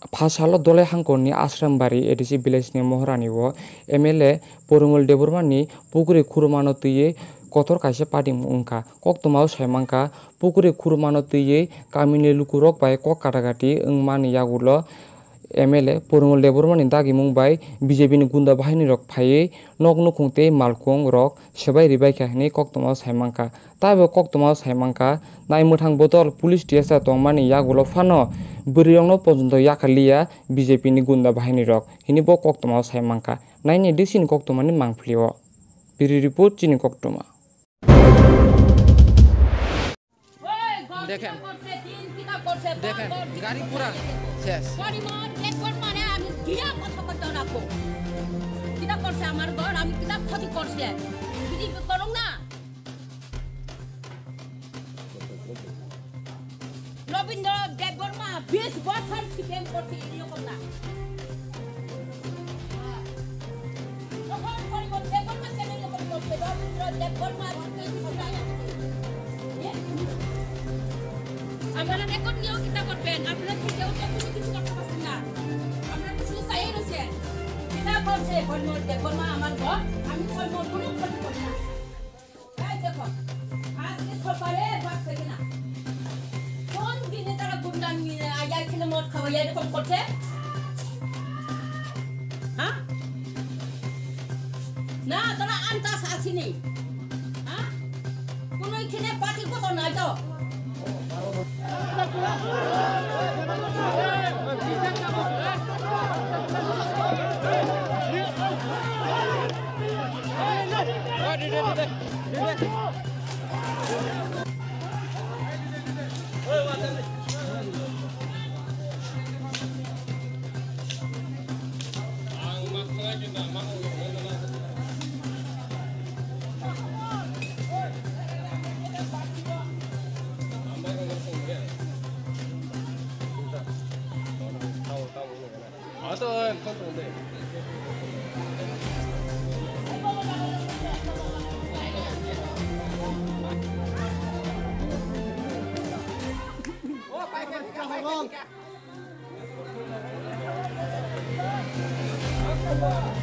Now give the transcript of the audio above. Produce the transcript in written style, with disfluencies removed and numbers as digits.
Phasalo dole hangkorni Asrambari edisi village ni Mohrani o MLA Porumul Debormani pukuri khurmano tuye kotor kaisa party wngkha koktoma saimangkha pukuri khurmano tuye kamini lukurok bai kok katakati wngmani yagulo MLA Porumul Debormani dagimung bai BJP ni gunda bahini rok phaiwi nok nukhung tei malkhung rok sebai ribaikha hini koktoma saimangkha taibo koktoma saimangkha naimwthang bodol police station tongmani yagulo phano bwrwirokno pojonto yakaliya BJP ni gunda bahini rok hini bo koktoma saimangkha naini disini koktoma ni mangphlio Bureau report chini koktoma দেখেন দেখেন গাড়ি পুরা শেষ গাড়ি মত এক কোন মানে আমি গিয়া কথা কইতে রাখো কিটা করছে আমার ঘর আমি কিটা ক্ষতি করছে বিজেপি করুন না রবীন্দ্র দেববর্মা 20 বছর সিপিএম করছে এরকম না তখন পরিবর্তন দেববর্মা কেন এরকম করছে রবীন্দ্র দেববর্মা আপনারা রেকর্ড নিয়েও কিতা করবেন আপনারা কেউ কোনো কিছু করতে পারছেন না আপনারা শুধু চাই রয়েছে কিতা করছে কর্মর দেখবর্মা আমার ঘর আমি কর্মর কোনো ক্ষতি করি না এই দেখো আজকে সকালে বাস থেকে না কোন দিনে তারা গুন্ডা নিয়ে আয়া এখানে মদ খাওয়া এরকম করছে হ্যাঁ না তারা আন্তাস আসেনি হ্যাঁ কোনো এখানে পার্টির কথা নাই তো Oh,